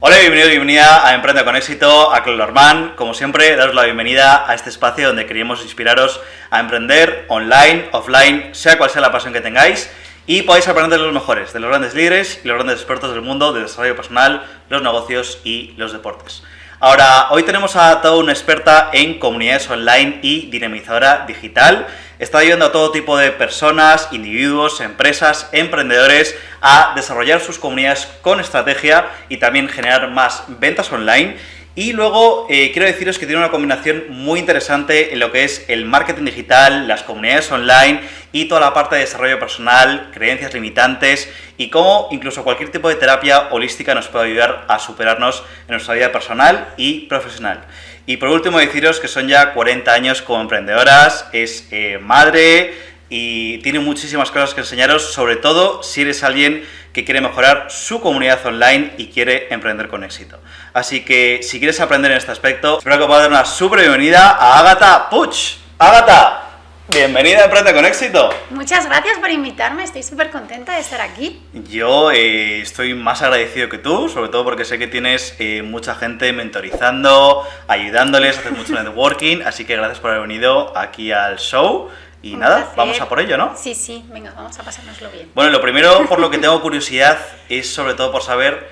Hola y bienvenida a Emprende con Éxito, a Claude Lorman. Como siempre, daros la bienvenida a este espacio donde queremos inspiraros a emprender online, offline, sea cual sea la pasión que tengáis, y podáis aprender de los mejores, de los grandes líderes y los grandes expertos del mundo del desarrollo personal, los negocios y los deportes. Ahora, hoy tenemos a toda una experta en comunidades online y dinamizadora digital. Está ayudando a todo tipo de personas, individuos, empresas, emprendedores a desarrollar sus comunidades con estrategia y también generar más ventas online. Y luego quiero deciros que tiene una combinación muy interesante en lo que es el marketing digital, las comunidades online y toda la parte de desarrollo personal, creencias limitantes y cómo incluso cualquier tipo de terapia holística nos puede ayudar a superarnos en nuestra vida personal y profesional. Y por último deciros que son ya 40 años como emprendedoras, es madre y tiene muchísimas cosas que enseñaros, sobre todo si eres alguien que quiere mejorar su comunidad online y quiere emprender con éxito. Así que si quieres aprender en este aspecto, espero que pueda dar una súper bienvenida a Ágata Puig. Ágata, bienvenida a Emprende con Éxito. Muchas gracias por invitarme, estoy súper contenta de estar aquí. Yo estoy más agradecido que tú, sobre todo porque sé que tienes mucha gente mentorizando, ayudándoles, hacer mucho networking, así que gracias por haber venido aquí al show. Y Un nada, placer. vamos a por ello, ¿no? Sí, venga, vamos a pasárnoslo bien. Bueno, lo primero por lo que tengo curiosidad es sobre todo por saber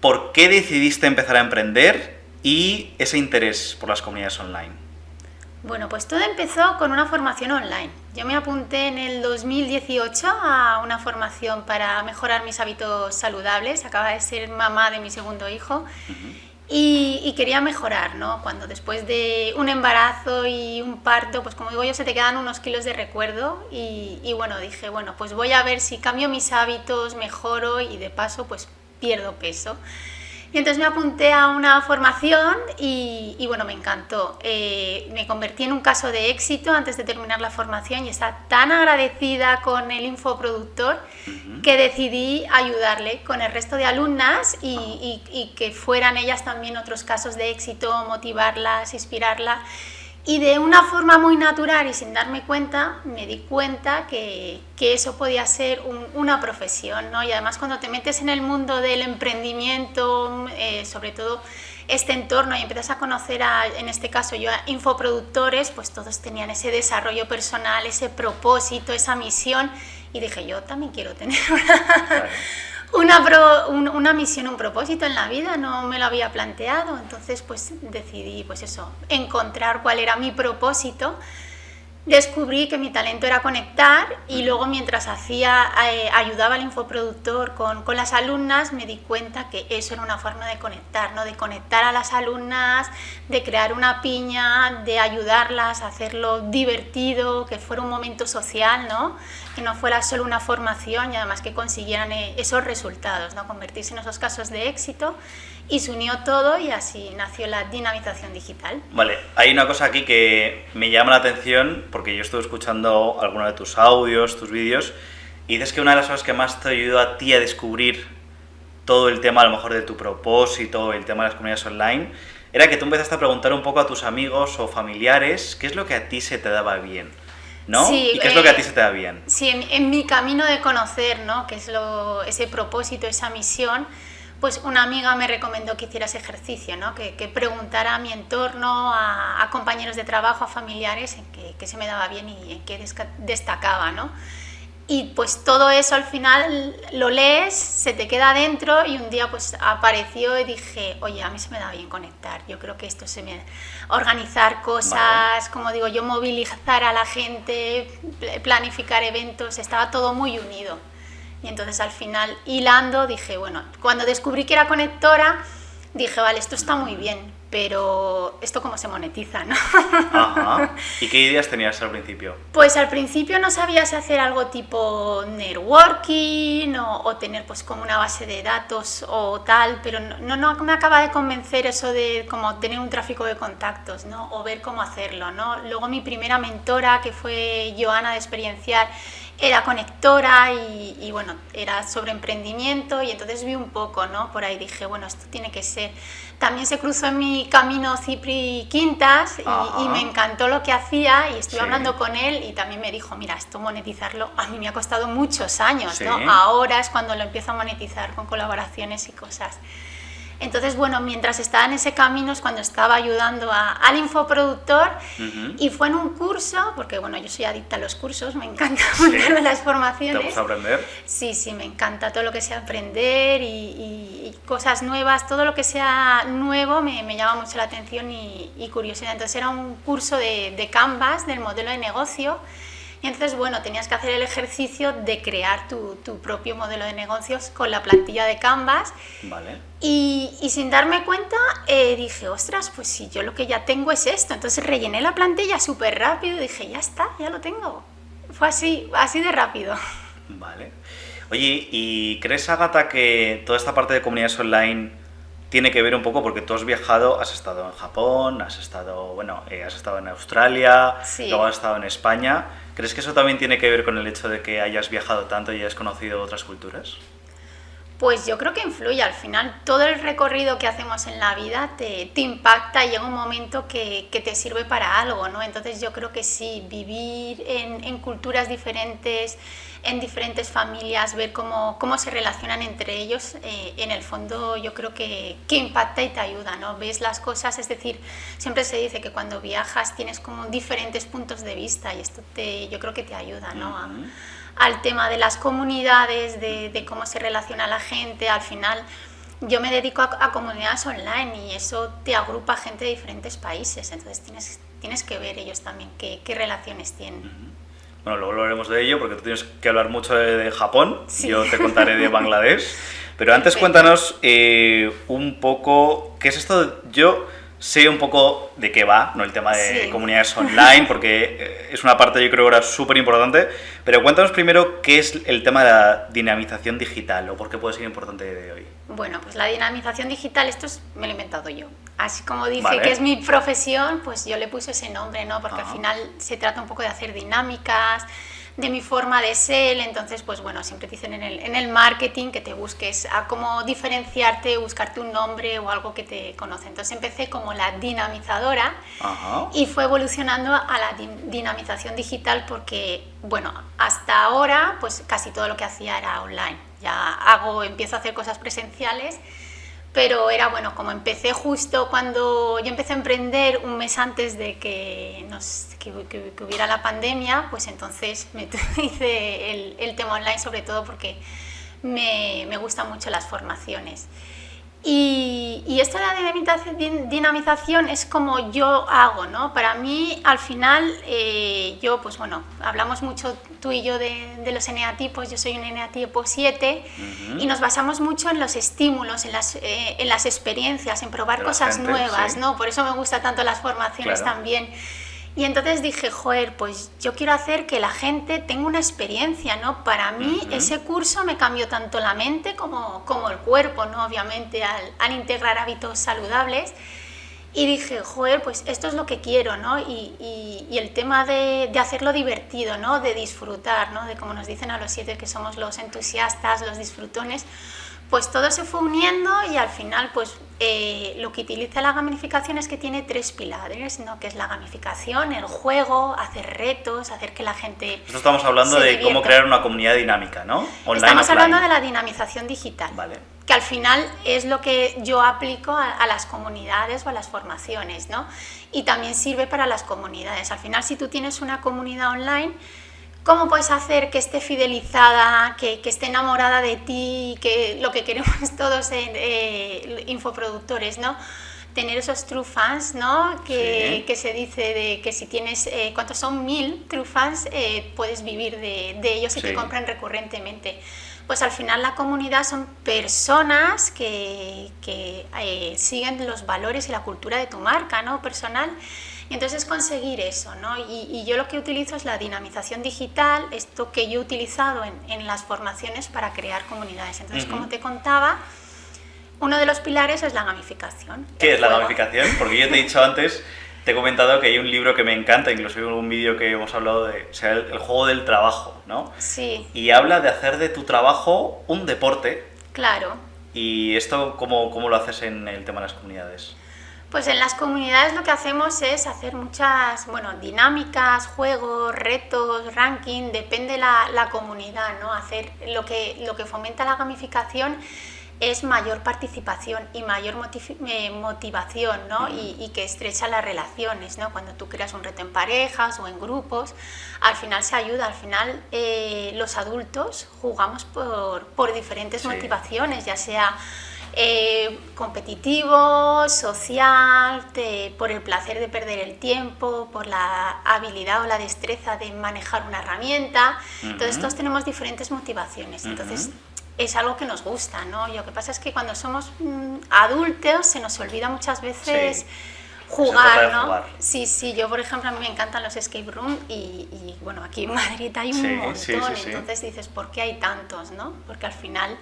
por qué decidiste empezar a emprender y ese interés por las comunidades online. Bueno, pues todo empezó con una formación online. Yo me apunté en el 2018 a una formación para mejorar mis hábitos saludables. Acaba de ser mamá de mi segundo hijo. Y quería mejorar, ¿no? Cuando después de un embarazo y un parto, pues como digo yo, se te quedan unos kilos de recuerdo y bueno, dije, bueno, pues voy a ver si cambio mis hábitos, mejoro y de paso pues pierdo peso. Y entonces me apunté a una formación y bueno, me encantó. Me convertí en un caso de éxito antes de terminar la formación y estaba tan agradecida con el infoproductor que decidí ayudarle con el resto de alumnas y que fueran ellas también otros casos de éxito, motivarlas, inspirarlas. Y de una forma muy natural y sin darme cuenta, me di cuenta que eso podía ser una profesión, ¿no? Y además cuando te metes en el mundo del emprendimiento, sobre todo este entorno, y empiezas a conocer, en este caso yo, a infoproductores, pues todos tenían ese desarrollo personal, ese propósito, esa misión, y dije, yo también quiero tener una misión, un propósito en la vida, no me lo había planteado, entonces pues decidí pues eso, encontrar cuál era mi propósito. Descubrí que mi talento era conectar y luego mientras ayudaba al infoproductor con las alumnas me di cuenta que eso era una forma de conectar, ¿no? De conectar a las alumnas, de crear una piña, de ayudarlas a hacerlo divertido, que fuera un momento social, ¿no? Que no fuera solo una formación y además que consiguieran esos resultados, ¿no? Convertirse en esos casos de éxito. Y se unió todo y así nació la dinamización digital. Vale, hay una cosa aquí que me llama la atención porque yo estuve escuchando algunos de tus audios, tus vídeos, y dices que una de las cosas que más te ayudó a ti a descubrir todo el tema a lo mejor de tu propósito, el tema de las comunidades online, era que tú empezaste a preguntar un poco a tus amigos o familiares qué es lo que a ti se te daba bien, ¿no? Sí, ¿Y qué es lo que a ti se te da bien? Sí, en mi camino de conocer, ¿no? Qué es ese propósito, esa misión, pues una amiga me recomendó que hiciera ese ejercicio, ¿no? Que preguntara a mi entorno, a compañeros de trabajo, a familiares, en qué se me daba bien y en qué destacaba, ¿no? Y pues todo eso al final lo lees, se te queda adentro y un día pues apareció y dije, oye, a mí se me da bien conectar, yo creo que esto organizar cosas, vale. Como digo yo, movilizar a la gente, planificar eventos, estaba todo muy unido. Y entonces al final, hilando, dije, bueno, cuando descubrí que era conectora, dije, vale, esto está muy bien, pero ¿esto cómo se monetiza, no? Ajá. ¿Y qué ideas tenías al principio? Pues al principio no sabía si hacer algo tipo networking o tener pues como una base de datos o tal, pero no me acaba de convencer eso de como tener un tráfico de contactos, ¿no? O ver cómo hacerlo, ¿no? Luego mi primera mentora, que fue Joana de Experienciar, era conectora y bueno, era sobre emprendimiento y entonces vi un poco, ¿no? Por ahí dije, bueno, esto tiene que ser. También se cruzó en mi camino Cipri Quintas y me encantó lo que hacía y estuve hablando con él y también me dijo, mira, esto monetizarlo a mí me ha costado muchos años, ¿no? Ahora es cuando lo empiezo a monetizar con colaboraciones y cosas. Entonces, bueno, mientras estaba en ese camino es cuando estaba ayudando al infoproductor y fue en un curso, porque bueno, yo soy adicta a los cursos, me encanta montarme las formaciones. ¿Te gusta aprender? Sí, me encanta todo lo que sea aprender y cosas nuevas, todo lo que sea nuevo me llama mucho la atención y curiosidad. Entonces era un curso de Canvas, del modelo de negocio. Y entonces, bueno, tenías que hacer el ejercicio de crear tu propio modelo de negocios con la plantilla de Canvas. Vale. Y sin darme cuenta dije, ostras, pues si yo lo que ya tengo es esto. Entonces rellené la plantilla súper rápido y dije, ya está, ya lo tengo. Fue así de rápido. Vale. Oye, ¿y crees, Ágata, que toda esta parte de comunidades online tiene que ver un poco, porque tú has viajado, has estado en Japón, has estado en Australia, sí. Luego has estado en España? ¿Crees que eso también tiene que ver con el hecho de que hayas viajado tanto y hayas conocido otras culturas? Pues yo creo que influye. Al final todo el recorrido que hacemos en la vida te impacta y llega un momento que te sirve para algo, ¿no? Entonces yo creo que sí, vivir en culturas diferentes, en diferentes familias, ver cómo se relacionan entre ellos, en el fondo yo creo que impacta y te ayuda, ¿no? Ves las cosas, es decir, siempre se dice que cuando viajas tienes como diferentes puntos de vista y esto yo creo que te ayuda, ¿no? Al tema de las comunidades, de cómo se relaciona la gente. Al final yo me dedico a comunidades online y eso te agrupa gente de diferentes países, entonces tienes que ver ellos también qué relaciones tienen. Bueno, luego hablaremos de ello porque tú tienes que hablar mucho de Japón, sí. Yo te contaré de Bangladesh, pero antes cuéntanos un poco qué es esto. Yo sé un poco de qué va, ¿no? El tema de comunidades online, porque es una parte, yo creo, ahora súper importante, pero cuéntanos primero qué es el tema de la dinamización digital o por qué puede ser importante de hoy. Bueno, pues la dinamización digital, me lo he inventado yo. Así como dice que es mi profesión, pues yo le puse ese nombre, ¿no? Porque al final se trata un poco de hacer dinámicas, de mi forma de ser. Entonces, pues bueno, siempre te dicen en el marketing que te busques a cómo diferenciarte, buscarte un nombre o algo que te conoce. Entonces empecé como la dinamizadora y fue evolucionando a la dinamización digital porque, bueno, hasta ahora pues casi todo lo que hacía era online. Empiezo a hacer cosas presenciales, pero era bueno, como empecé justo cuando yo empecé a emprender un mes antes de que hubiera la pandemia, pues entonces hice el tema online, sobre todo porque me gustan mucho las formaciones. Y esto de la dinamización es como yo hago, ¿no? Para mí, al final, pues bueno, hablamos mucho tú y yo de los eneatipos. Yo soy un eneatipo 7 y nos basamos mucho en los estímulos, en las experiencias, en probar cosas nuevas, ¿no? Por eso me gustan tanto las formaciones también. Y entonces dije, pues yo quiero hacer que la gente tenga una experiencia, ¿no? Para mí ese curso me cambió tanto la mente como el cuerpo, ¿no? Obviamente al integrar hábitos saludables. Y dije, pues esto es lo que quiero, ¿no? Y el tema de hacerlo divertido, ¿no? De disfrutar, ¿no? De como nos dicen a los 7 que somos los entusiastas, los disfrutones, pues todo se fue uniendo y al final pues lo que utiliza la gamificación es que tiene 3 pilares, ¿no? Que es la gamificación, el juego, hacer retos, hacer que la gente Esto estamos hablando de divierta. Cómo crear una comunidad dinámica, ¿no? Online, Estamos offline. hablando de la dinamización digital, vale. Que al final es lo que yo aplico a las comunidades o a las formaciones, ¿no? Y también sirve para las comunidades. Al final, si tú tienes una comunidad online, ¿cómo puedes hacer que esté fidelizada, que esté enamorada de ti, que lo que queremos todos en infoproductores, ¿no? Tener esos true fans, ¿no? Que se dice de que si tienes, ¿cuántos son? 1000 true fans, puedes vivir de ellos y te compran recurrentemente. Pues al final la comunidad son personas que siguen los valores y la cultura de tu marca, ¿no? Personal. Y entonces conseguir eso, ¿no? Y yo lo que utilizo es la dinamización digital, esto que yo he utilizado en las formaciones para crear comunidades. Entonces, como te contaba, uno de los pilares es la gamificación. ¿Qué es la gamificación? Porque yo te he dicho antes, te he comentado que hay un libro que me encanta, incluso hay un vídeo que hemos hablado de, o sea, el juego del trabajo, ¿no? Sí. Y habla de hacer de tu trabajo un deporte. Claro. ¿Y esto cómo lo haces en el tema de las comunidades? Pues en las comunidades lo que hacemos es hacer muchas, dinámicas, juegos, retos, ranking, depende la comunidad, ¿no? Hacer lo que fomenta la gamificación es mayor participación y mayor motivación, ¿no? Y que estrecha las relaciones, ¿no? Cuando tú creas un reto en parejas o en grupos, al final se ayuda, al final los adultos jugamos por diferentes motivaciones, ya sea competitivo, social, por el placer de perder el tiempo, por la habilidad o la destreza de manejar una herramienta. Entonces todos tenemos diferentes motivaciones, entonces es algo que nos gusta, ¿no? Lo que pasa es que cuando somos adultos se nos olvida muchas veces jugar, ¿no? Jugar. Sí, yo por ejemplo a mí me encantan los escape room y bueno, aquí en Madrid hay un montón, entonces dices, ¿por qué hay tantos, no? Porque al final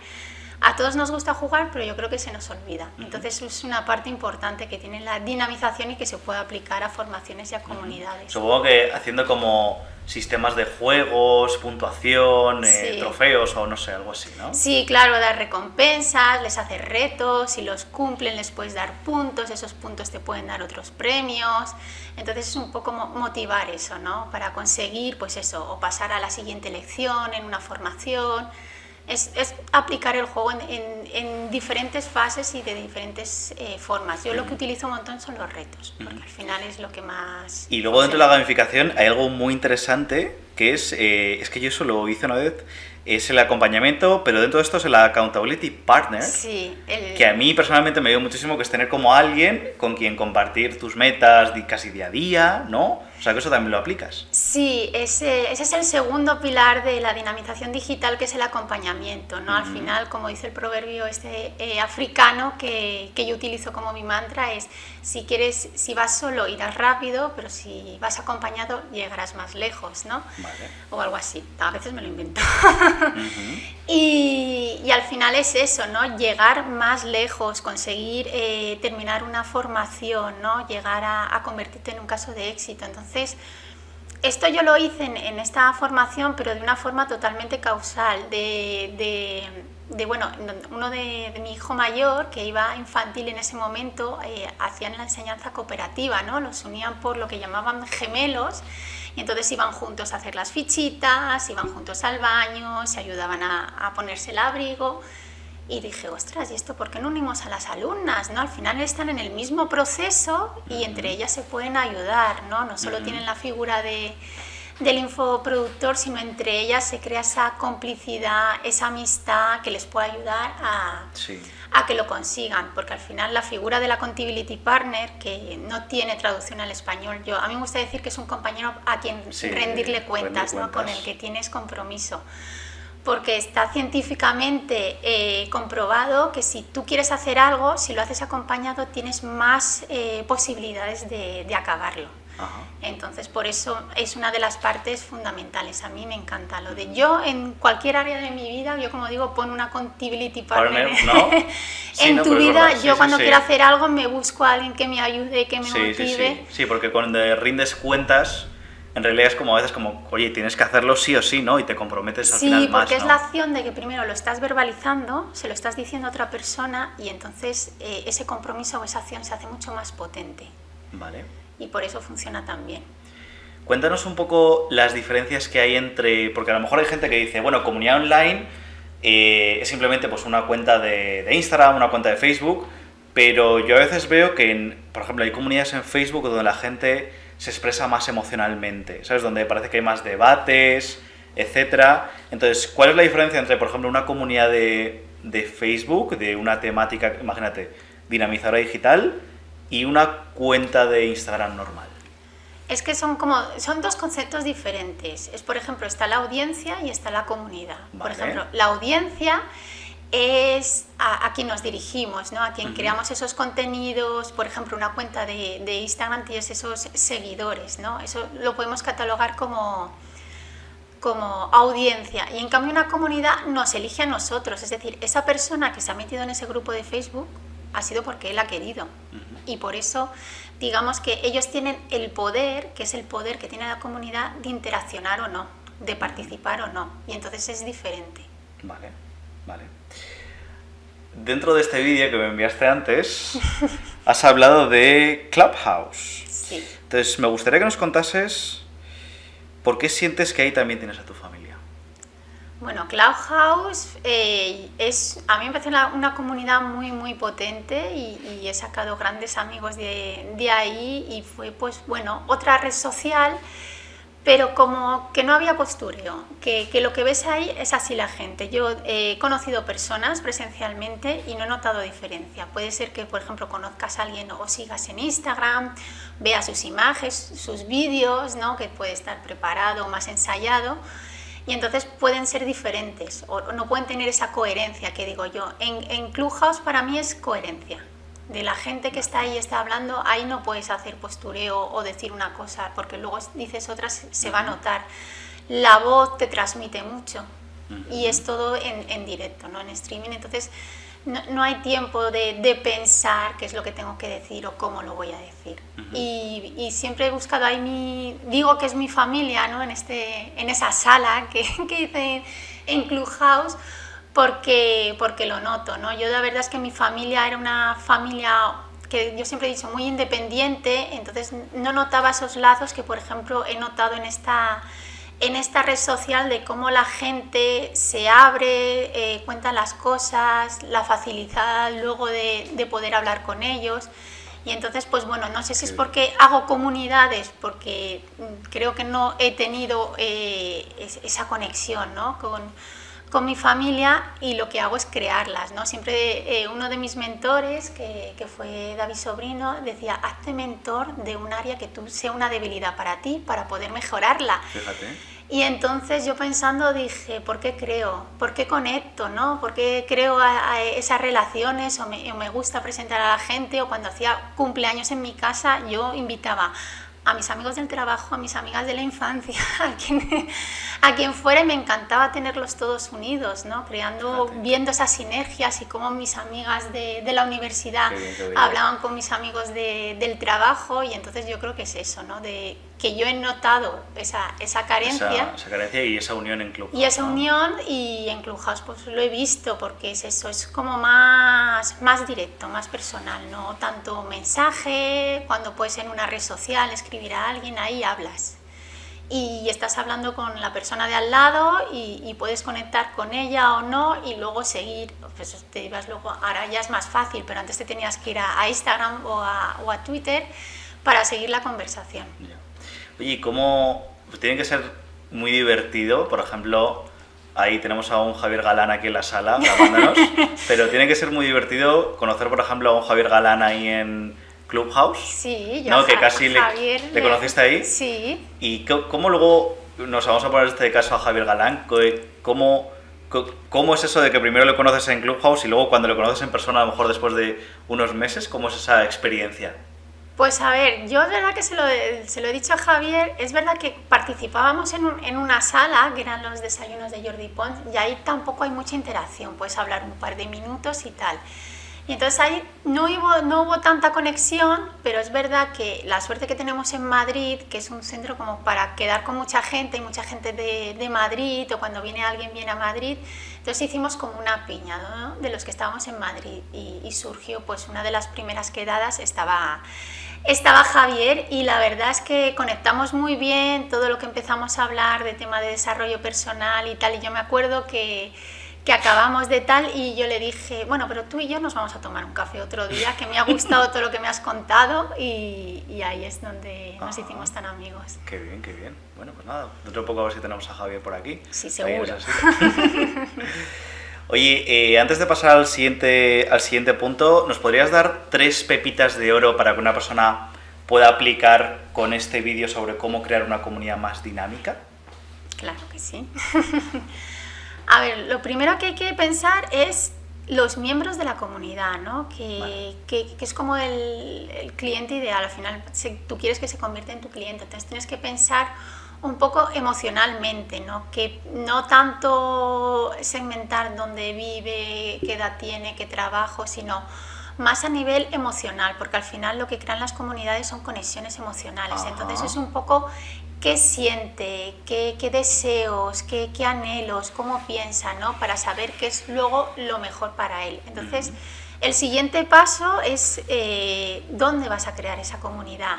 a todos nos gusta jugar, pero yo creo que se nos olvida. Entonces es una parte importante que tiene la dinamización y que se puede aplicar a formaciones y a comunidades. Supongo que haciendo como sistemas de juegos, puntuación, trofeos o no sé, algo así, ¿no? Sí, claro, dar recompensas, les haces retos, si los cumplen les puedes dar puntos, esos puntos te pueden dar otros premios. Entonces es un poco motivar eso, ¿no? Para conseguir, pues eso, o pasar a la siguiente lección en una formación. Es aplicar el juego en diferentes fases y de diferentes formas. Yo lo que utilizo un montón son los retos, porque al final es lo que más... Y luego dentro de la gamificación hay algo muy interesante, que es que yo eso lo hice una vez, es el acompañamiento, pero dentro de esto es el accountability partner, que a mí personalmente me dio muchísimo, que es tener como alguien con quien compartir tus metas casi día a día, ¿no? O sea, que eso también lo aplicas. Sí, ese es el segundo pilar de la dinamización digital, que es el acompañamiento, ¿no? Al final, como dice el proverbio africano que yo utilizo como mi mantra, es si vas solo irás rápido, pero si vas acompañado llegarás más lejos, ¿no? Vale. O algo así, a veces me lo invento. Y al final es eso, ¿no? Llegar más lejos, conseguir terminar una formación, ¿no? Llegar a convertirte en un caso de éxito. Entonces, esto yo lo hice en esta formación, pero de una forma totalmente causal, bueno, uno de mi hijo mayor, que iba a infantil en ese momento, hacían la enseñanza cooperativa, ¿no? Los unían por lo que llamaban gemelos, y entonces iban juntos a hacer las fichitas, iban juntos al baño, se ayudaban a ponerse el abrigo. Y dije, ostras, ¿y esto por qué no unimos a las alumnas, ¿no? Al final están en el mismo proceso y entre ellas se pueden ayudar, ¿no? No solo tienen la figura del infoproductor, sino entre ellas se crea esa complicidad, esa amistad que les puede ayudar a que lo consigan, porque al final la figura de la accountability partner, que no tiene traducción al español, a mí me gusta decir que es un compañero a quien rendirle cuentas, ¿no? Con el que tienes compromiso. Porque está científicamente comprobado que si tú quieres hacer algo, si lo haces acompañado, tienes más posibilidades de acabarlo. Ajá. Entonces, por eso es una de las partes fundamentales. A mí me encanta lo de yo en cualquier área de mi vida, yo como digo, pon una accountability partner, ¿no? en tu vida. Yo cuando quiero hacer algo me busco a alguien que me ayude, que me motive. Sí, porque cuando rindes cuentas, en realidad es como a veces como, oye, tienes que hacerlo sí o sí, ¿no? Y te comprometes al final más, Sí, porque es ¿no? la acción de que primero lo estás verbalizando, se lo estás diciendo a otra persona y entonces ese compromiso o esa acción se hace mucho más potente. Vale. Y por eso funciona tan bien. Cuéntanos un poco las diferencias que hay entre... Porque a lo mejor hay gente que dice, bueno, comunidad online es simplemente pues una cuenta de Instagram, una cuenta de Facebook, pero yo a veces veo que, por ejemplo, hay comunidades en Facebook donde la gente se expresa más emocionalmente, ¿sabes? Donde parece que hay más debates, etcétera. Entonces, ¿cuál es la diferencia entre, por ejemplo, una comunidad de Facebook, de una temática, imagínate, dinamizadora digital, y una cuenta de Instagram normal? Es que son dos conceptos diferentes. Por ejemplo, está la audiencia y está la comunidad. Vale. Por ejemplo, la audiencia es a quien nos dirigimos, ¿no? A quien creamos esos contenidos. Por ejemplo, una cuenta de Instagram tienes esos seguidores, ¿no? Eso lo podemos catalogar como audiencia. Y en cambio una comunidad nos elige a nosotros. Es decir, esa persona que se ha metido en ese grupo de Facebook ha sido porque él ha querido. Y por eso, digamos que ellos tienen el poder, que es el poder que tiene la comunidad, de interaccionar o no, de participar o no. Y entonces es diferente. Vale. Dentro de este vídeo que me enviaste antes, has hablado de Clubhouse. Sí. Entonces, me gustaría que nos contases por qué sientes que ahí también tienes a tu familia. Bueno, Clubhouse a mí me parece una comunidad muy potente y he sacado grandes amigos de ahí y fue pues bueno, otra red social, pero como que no había postureo, que lo que ves ahí es así la gente. Yo he conocido personas presencialmente y no he notado diferencia. Puede ser que, por ejemplo, conozcas a alguien o sigas en Instagram, veas sus imágenes, sus vídeos, ¿no? Que puede estar preparado o más ensayado. Y entonces pueden ser diferentes o no pueden tener esa coherencia que digo yo. En Clubhouse para mí es coherencia. De la gente que está ahí, está hablando, ahí no puedes hacer postureo o decir una cosa, porque luego dices otra, se va a notar. La voz te transmite mucho y es todo en directo, ¿no? En streaming. Entonces no hay tiempo de pensar qué es lo que tengo que decir o cómo lo voy a decir. Y siempre he buscado ahí digo que es mi familia, ¿no? En esa sala que hice en Clubhouse, porque lo noto, ¿no? Yo la verdad es que mi familia era una familia que yo siempre he dicho muy independiente, entonces no notaba esos lazos que, por ejemplo, he notado en esta red social, de cómo la gente se abre, cuenta las cosas, la facilidad luego de poder hablar con ellos. Y entonces, pues bueno, no sé si es porque hago comunidades, porque creo que no he tenido esa conexión, ¿no? con mi familia, y lo que hago es crearlas, ¿no? Siempre uno de mis mentores, que fue David Sobrino, decía: hazte mentor de un área que tú sea una debilidad para ti, para poder mejorarla. Fíjate. Y entonces yo pensando dije, ¿por qué creo? ¿Por qué conecto? ¿No? ¿Por qué creo a esas relaciones? O me gusta presentar a la gente, o cuando hacía cumpleaños en mi casa, yo invitaba a mis amigos del trabajo, a mis amigas de la infancia, a quien fuera, y me encantaba tenerlos todos unidos, ¿no? Viendo esas sinergias y cómo mis amigas de la universidad qué bien. hablaban con mis amigos del trabajo, y entonces yo creo que es eso, ¿no? Que yo he notado esa carencia. Esa carencia y esa unión en Clubhouse. Y esa unión, y en Clubhouse pues lo he visto, porque es eso, es como más directo, más personal, no tanto mensaje. Cuando puedes en una red social escribir a alguien, ahí hablas. Y estás hablando con la persona de al lado y puedes conectar con ella o no, y luego seguir, pues te ibas luego, ahora ya es más fácil, pero antes te tenías que ir a Instagram o a Twitter para seguir la conversación. Ya. Oye, ¿y cómo tiene que ser muy divertido? Por ejemplo, ahí tenemos a un Javier Galán aquí en la sala grabándonos, pero tiene que ser muy divertido conocer, por ejemplo, a un Javier Galán ahí en Clubhouse. Sí, yo ¿no? Que casi Javier, le conociste ahí. Sí. ¿Y cómo luego nos vamos a poner este caso a Javier Galán? ¿Cómo es eso de que primero le conoces en Clubhouse y luego cuando le conoces en persona, a lo mejor después de unos meses, cómo es esa experiencia? Pues a ver, yo es verdad que se lo he dicho a Javier. Es verdad que participábamos en una sala que eran los desayunos de Jordi Pons, y ahí tampoco hay mucha interacción, puedes hablar un par de minutos y tal. Y entonces ahí no hubo tanta conexión, pero es verdad que la suerte que tenemos en Madrid, que es un centro como para quedar con mucha gente, y mucha gente de Madrid, o cuando viene alguien viene a Madrid, entonces hicimos como una piña, ¿no? De los que estábamos en Madrid, y surgió pues una de las primeras quedadas, estaba Javier, y la verdad es que conectamos muy bien. Todo lo que empezamos a hablar de tema de desarrollo personal y tal, y yo me acuerdo que acabamos de tal y yo le dije, bueno, pero tú y yo nos vamos a tomar un café otro día, que me ha gustado todo lo que me has contado, y ahí es donde nos hicimos tan amigos. Qué bien, qué bien. Bueno, pues nada, dentro de poco a ver si tenemos a Javier por aquí. Sí, seguro. Oye, antes de pasar al siguiente punto, ¿nos podrías dar 3 pepitas de oro para que una persona pueda aplicar con este vídeo sobre cómo crear una comunidad más dinámica? Claro que sí. A ver, lo primero que hay que pensar es los miembros de la comunidad, ¿no? Que es como el cliente ideal. Al final, tú quieres que se convierta en tu cliente, entonces tienes que pensar un poco emocionalmente, ¿no? Que no tanto segmentar dónde vive, qué edad tiene, qué trabajo, sino más a nivel emocional, porque al final lo que crean las comunidades son conexiones emocionales. Ajá. Entonces es un poco qué siente, qué deseos, qué anhelos, cómo piensa, ¿no? Para saber qué es luego lo mejor para él. Entonces, el siguiente paso es dónde vas a crear esa comunidad.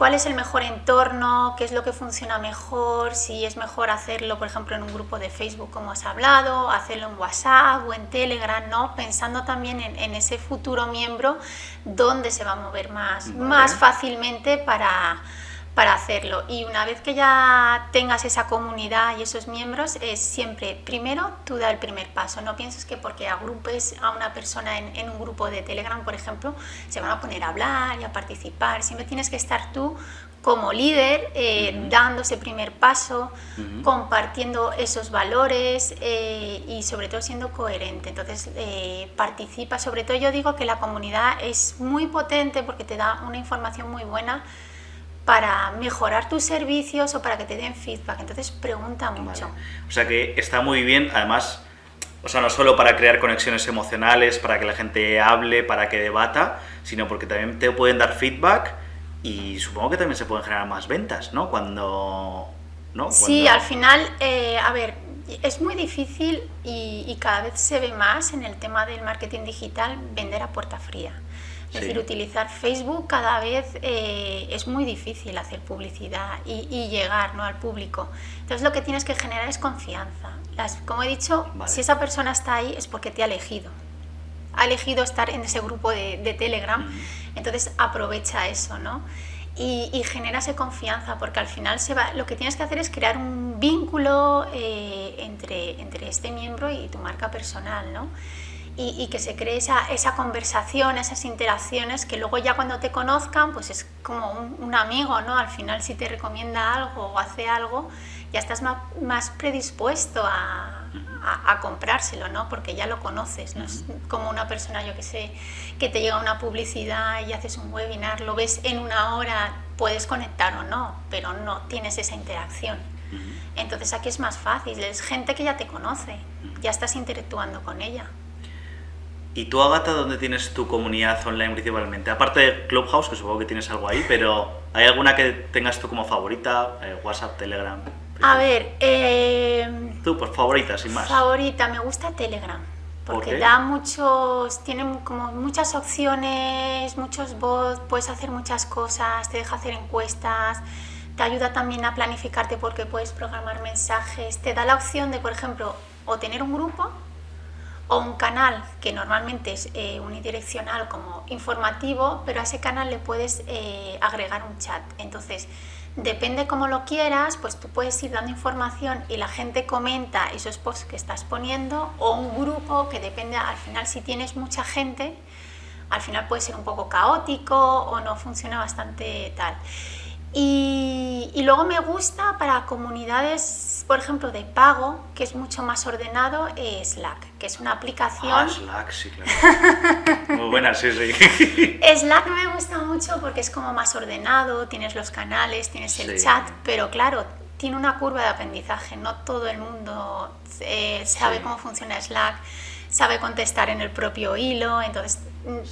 cuál es el mejor entorno, qué es lo que funciona mejor, si es mejor hacerlo, por ejemplo, en un grupo de Facebook, como has hablado, hacerlo en WhatsApp o en Telegram, ¿no? Pensando también en ese futuro miembro, dónde se va a mover más fácilmente para hacerlo. Y una vez que ya tengas esa comunidad y esos miembros, es siempre, primero, tú da el primer paso. No pienses que porque agrupes a una persona en un grupo de Telegram, por ejemplo, se van a poner a hablar y a participar. Siempre tienes que estar tú como líder, dando ese primer paso, compartiendo esos valores y sobre todo siendo coherente. Entonces, participa. Sobre todo yo digo que la comunidad es muy potente porque te da una información muy buena para mejorar tus servicios o para que te den feedback. Entonces pregunta mucho. Vale. O sea que está muy bien, además, o sea, no solo para crear conexiones emocionales, para que la gente hable, para que debata, sino porque también te pueden dar feedback y supongo que también se pueden generar más ventas, ¿no? Sí, al final, a ver, es muy difícil y cada vez se ve más en el tema del marketing digital vender a puerta fría. Es decir, utilizar Facebook cada vez es muy difícil hacer publicidad y llegar, ¿no?, al público. Entonces lo que tienes que generar es confianza. Como he dicho, si esa persona está ahí es porque te ha elegido. Ha elegido estar en ese grupo de Telegram, entonces aprovecha eso, ¿no? Y genera esa confianza, porque al final lo que tienes que hacer es crear un vínculo entre este miembro y tu marca personal, ¿no? Y que se cree esa conversación, esas interacciones que luego ya cuando te conozcan, pues es como un amigo, ¿no? Al final si te recomienda algo o hace algo, ya estás más predispuesto a comprárselo, ¿no? Porque ya lo conoces, no es como una persona, yo que sé, que te llega una publicidad y haces un webinar, lo ves en una hora, puedes conectar o no, pero no tienes esa interacción. Entonces aquí es más fácil, es gente que ya te conoce, ya estás interactuando con ella. ¿Y tú, Ágata, dónde tienes tu comunidad online principalmente? Aparte de Clubhouse, que supongo que tienes algo ahí, pero ¿hay alguna que tengas tú como favorita? WhatsApp, Telegram. A ver, tú, pues favorita, sin más. Favorita, me gusta Telegram, porque tiene como muchas opciones, muchos bots, puedes hacer muchas cosas, te deja hacer encuestas, te ayuda también a planificarte porque puedes programar mensajes, te da la opción de, por ejemplo, o tener un grupo o un canal que normalmente es unidireccional como informativo, pero a ese canal le puedes agregar un chat. Entonces, depende cómo lo quieras, pues tú puedes ir dando información y la gente comenta esos posts que estás poniendo, o un grupo que depende, al final si tienes mucha gente, al final puede ser un poco caótico o no funciona bastante tal. Y luego me gusta para comunidades, por ejemplo, de pago, que es mucho más ordenado, Slack, que es una aplicación... Slack, sí, claro. Muy buena, sí. Slack me gusta mucho porque es como más ordenado, tienes los canales, tienes el chat, pero claro, tiene una curva de aprendizaje, no todo el mundo sabe cómo funciona Slack, sabe contestar en el propio hilo, entonces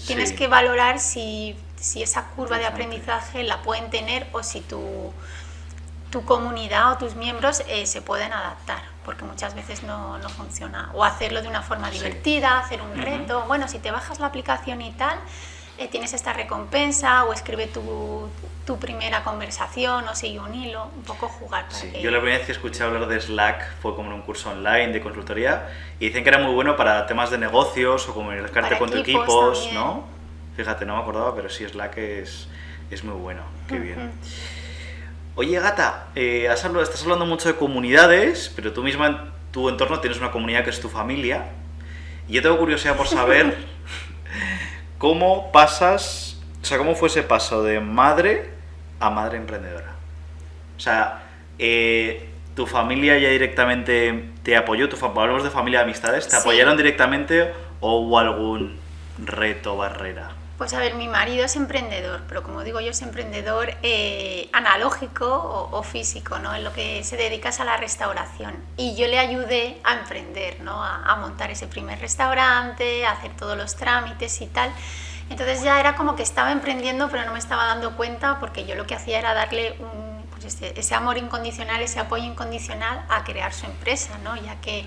tienes que valorar si esa curva de aprendizaje la pueden tener o si tu comunidad o tus miembros se pueden adaptar, porque muchas veces no funciona. O hacerlo de una forma divertida, hacer un reto. Bueno, si te bajas la aplicación y tal, tienes esta recompensa, o escribe tu primera conversación o sigue un hilo, un poco jugar. Yo la primera vez que escuché hablar de Slack fue como en un curso online de consultoría y dicen que era muy bueno para temas de negocios o comunicarte con tus equipos, también, ¿no? Fíjate, no me acordaba, pero sí, Slack es muy bueno. Qué bien. Oye, Gata, estás hablando mucho de comunidades, pero tú misma en tu entorno tienes una comunidad que es tu familia. Y yo tengo curiosidad por saber cómo fue ese paso de madre a madre emprendedora. O sea, ¿tu familia ya directamente te apoyó? Hablamos de familia de amistades, ¿te apoyaron directamente o hubo algún reto, barrera? Pues a ver, mi marido es emprendedor, pero como digo yo, es emprendedor analógico o físico, ¿no? En lo que se dedica es a la restauración. Y yo le ayudé a emprender, ¿no? A montar ese primer restaurante, a hacer todos los trámites y tal. Entonces ya era como que estaba emprendiendo, pero no me estaba dando cuenta, porque yo lo que hacía era darle ese amor incondicional, ese apoyo incondicional a crear su empresa, ¿no? Ya que,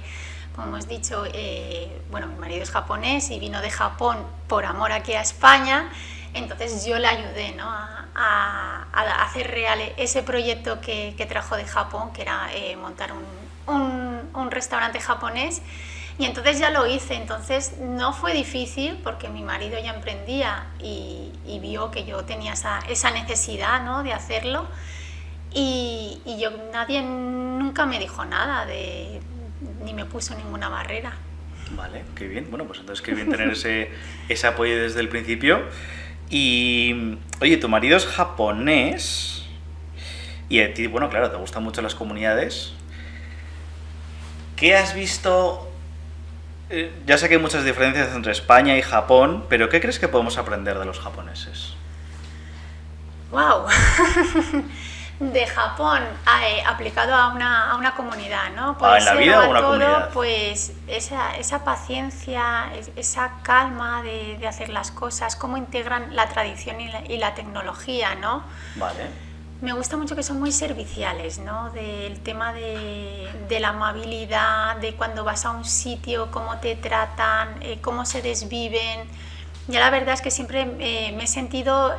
como hemos dicho, mi marido es japonés y vino de Japón por amor aquí a España, Entonces yo le ayudé, ¿no? a hacer real ese proyecto que trajo de Japón, que era montar un restaurante japonés. Y entonces ya lo hice. Entonces no fue difícil porque mi marido ya emprendía y vio que yo tenía esa necesidad, ¿no? de hacerlo. Y nadie nunca me dijo nada, ni me puso ninguna barrera. Vale, qué bien. Bueno, pues entonces qué bien tener ese apoyo desde el principio. Y, oye, tu marido es japonés y a ti, bueno, claro, te gustan mucho las comunidades. ¿Qué has visto? Ya sé que hay muchas diferencias entre España y Japón, pero ¿qué crees que podemos aprender de los japoneses? ¡Wow! De Japón aplicado a una comunidad, ¿no? ¿En la vida o una comunidad? Pues esa paciencia, esa calma de hacer las cosas, cómo integran la tradición y la tecnología, ¿no? Vale. Me gusta mucho que son muy serviciales, ¿no? Del tema de la amabilidad, de cuando vas a un sitio, cómo te tratan, cómo se desviven. Ya la verdad es que siempre me he sentido...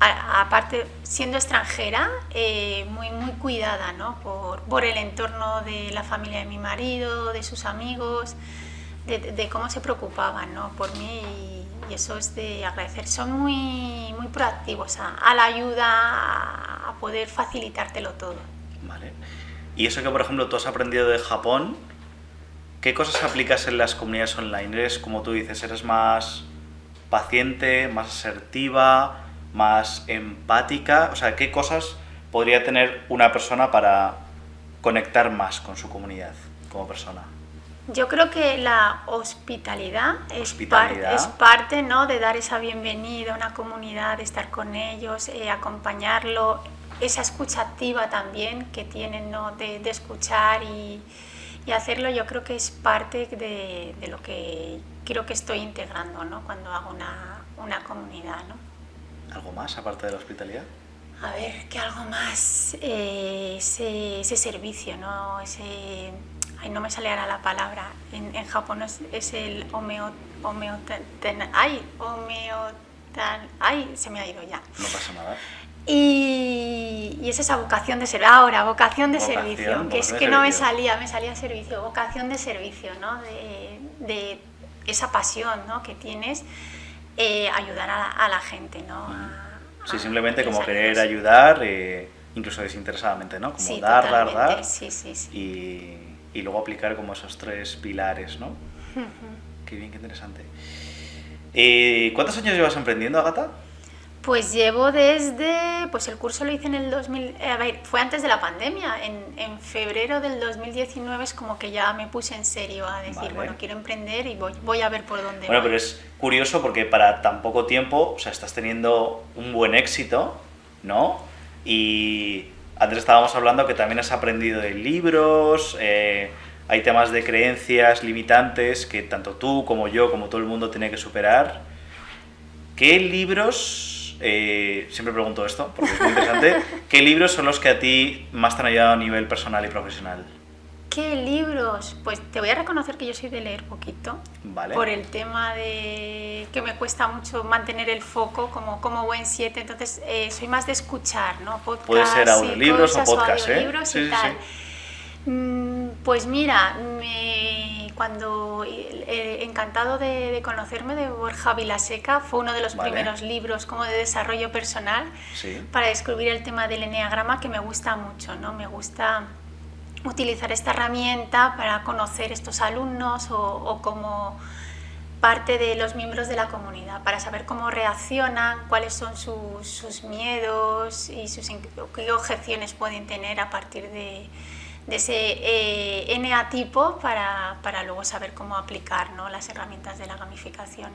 aparte, siendo extranjera, muy cuidada, ¿no? por el entorno de la familia de mi marido, de sus amigos, de cómo se preocupaban, ¿no? por mí, y eso es de agradecer. Son muy proactivos a la ayuda, a poder facilitártelo todo. Vale. Y eso que, por ejemplo, tú has aprendido de Japón, ¿qué cosas aplicas en las comunidades online? ¿Eres, como tú dices, eres más paciente, más asertiva, más empática? O sea, ¿qué cosas podría tener una persona para conectar más con su comunidad como persona? Yo creo que la hospitalidad es parte, ¿no? de dar esa bienvenida a una comunidad, de estar con ellos, acompañarlo, esa escucha activa también que tienen, ¿no? de escuchar y hacerlo. Yo creo que es parte de lo que creo que estoy integrando, ¿no? cuando hago una comunidad, ¿no? ¿Algo más aparte de la hospitalidad? A ver, ¿qué algo más? Ese servicio, ¿no? Ay, no me sale ahora la palabra. En Japón es el ay, se me ha ido ya. No pasa nada. Y es esa vocación de servicio. Ahora, vocación de servicio, que es que no me salía servicio. Vocación de servicio, ¿no? De esa pasión, ¿no? que tienes, ayudar a la gente, ¿no? Sí, simplemente como querer ayudar, incluso desinteresadamente, ¿no? Como sí, dar. Sí. Y luego aplicar como esos 3 pilares, ¿no? Qué bien, qué interesante. ¿Cuántos años llevas emprendiendo, Ágata? Pues llevo pues el curso lo hice en el 2000, a ver, fue antes de la pandemia, en febrero del 2019 es como que ya me puse en serio a decir, Vale. Bueno, quiero emprender y voy a ver por dónde Bueno, voy. pero es curioso porque para tan poco tiempo, o sea, estás teniendo un buen éxito, ¿no? Y antes estábamos hablando que también has aprendido de libros, hay temas de creencias limitantes que tanto tú como yo, como todo el mundo tiene que superar. ¿Qué libros... siempre pregunto esto, porque es muy interesante. ¿Qué libros son los que a ti más te han ayudado a nivel personal y profesional? ¿Qué libros? Pues te voy a reconocer que yo soy de leer poquito. Vale. Por el tema de que me cuesta mucho mantener el foco como buen 7, entonces soy más de escuchar, ¿no? Podcast, puede ser audiolibros o podcast, audiolibros y tal. Sí. Pues mira, cuando encantado de conocerme, de Borja Vilaseca, fue uno de los primeros libros como de desarrollo personal, sí, para descubrir el tema del eneagrama, que me gusta mucho, ¿no? Me gusta utilizar esta herramienta para conocer estos alumnos o como parte de los miembros de la comunidad, para saber cómo reaccionan, cuáles son sus miedos y qué objeciones pueden tener a partir de ese NA-tipo para luego saber cómo aplicar, ¿no? las herramientas de la gamificación.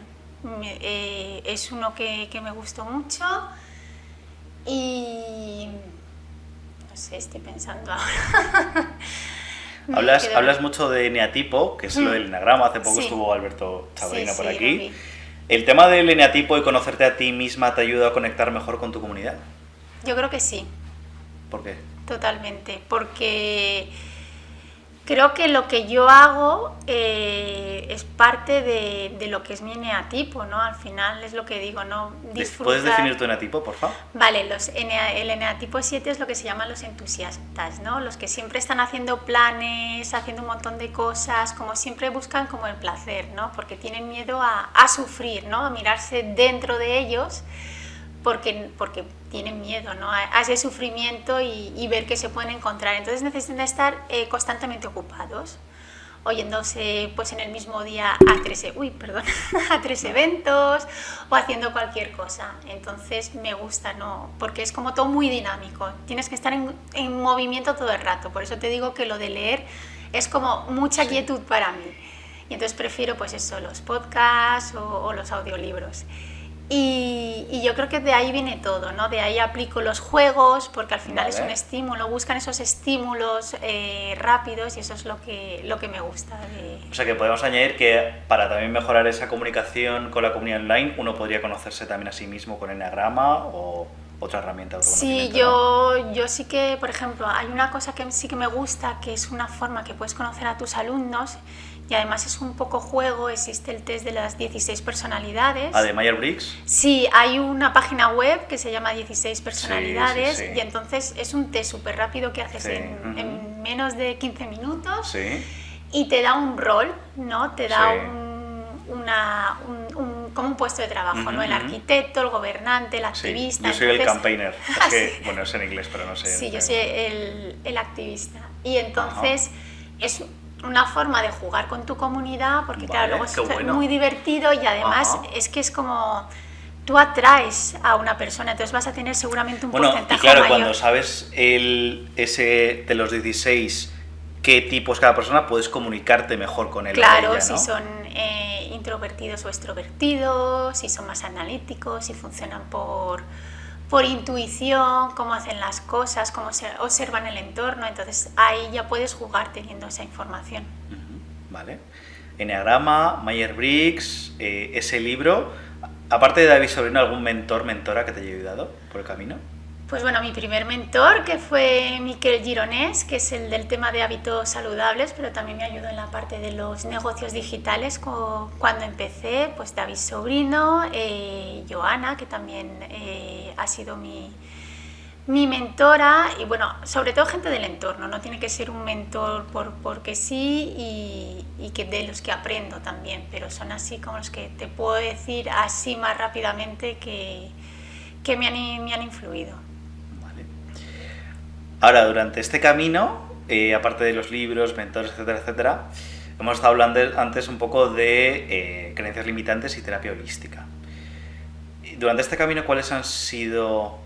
Es uno que me gustó mucho y no sé, estoy pensando ahora. Hablas mucho de eneatipo, que es lo del enagrama. Hace poco estuvo Alberto Chavarina por aquí. ¿El tema del eneatipo y conocerte a ti misma te ayuda a conectar mejor con tu comunidad? Yo creo que sí. ¿Por qué? Totalmente, porque Creo que lo que yo hago es parte de lo que es mi eneatipo, ¿no? Al final es lo que digo, ¿no? Disfrutar. ¿Puedes definir tu eneatipo, por favor? Vale, el eneatipo 7 es lo que se llaman los entusiastas, ¿no? Los que siempre están haciendo planes, haciendo un montón de cosas, como siempre buscan como el placer, ¿no? Porque tienen miedo a sufrir, ¿no? A mirarse dentro de ellos. Porque tienen miedo, ¿no? A ese sufrimiento y ver que se pueden encontrar. Entonces necesitan estar constantemente ocupados, oyéndose pues en el mismo día a tres eventos o haciendo cualquier cosa. Entonces me gusta, ¿no? Porque es como todo muy dinámico. Tienes que estar en movimiento todo el rato. Por eso te digo que lo de leer es como mucha quietud para mí. Y entonces prefiero pues eso, los podcasts o los audiolibros. Y yo creo que de ahí viene todo, ¿no? De ahí aplico los juegos, porque al final es un estímulo, buscan esos estímulos rápidos y eso es lo que me gusta. O sea que podemos añadir que para también mejorar esa comunicación con la comunidad online, uno podría conocerse también a sí mismo con Enneagrama o otra herramienta de autoconocimiento. Sí, yo sí que, por ejemplo, hay una cosa que sí que me gusta, que es una forma que puedes conocer a tus alumnos. Y además es un poco juego, existe el test de las 16 personalidades. ¿Ah, de Myers-Briggs? Sí, hay una página web que se llama 16 personalidades sí. Y entonces es un test súper rápido que haces en menos de 15 minutos y te da un rol, ¿no? Te da como un puesto de trabajo, ¿no? El arquitecto, el gobernante, el activista. Yo soy el campaigner, es que, bueno, es en inglés, pero no sé. Sí, yo soy el activista. Y entonces es una forma de jugar con tu comunidad, porque claro, luego es muy divertido y además es que es como tú atraes a una persona, entonces vas a tener seguramente un porcentaje y claro, mayor. Cuando sabes ese de los 16 qué tipo es cada persona, puedes comunicarte mejor con él. Claro, o ella, ¿no? Si son introvertidos o extrovertidos, si son más analíticos, si funcionan por intuición, cómo hacen las cosas, cómo se observan el entorno, entonces ahí ya puedes jugar teniendo esa información. Vale. Enneagrama, Myers-Briggs, ese libro, aparte de David Sobrino, ¿algún mentor, mentora que te haya ayudado por el camino? Pues bueno, mi primer mentor, que fue Miquel Gironès, que es el del tema de hábitos saludables, pero también me ayudó en la parte de los negocios digitales cuando empecé, pues David Sobrino, Joana, que también ha sido mi mentora, y bueno, sobre todo gente del entorno, no tiene que ser un mentor porque sí y que de los que aprendo también, pero son así como los que te puedo decir así más rápidamente que me han influido. Ahora, durante este camino, aparte de los libros, mentores, etcétera, etcétera, hemos estado hablando antes un poco de creencias limitantes y terapia holística. Durante este camino, ¿cuáles han sido,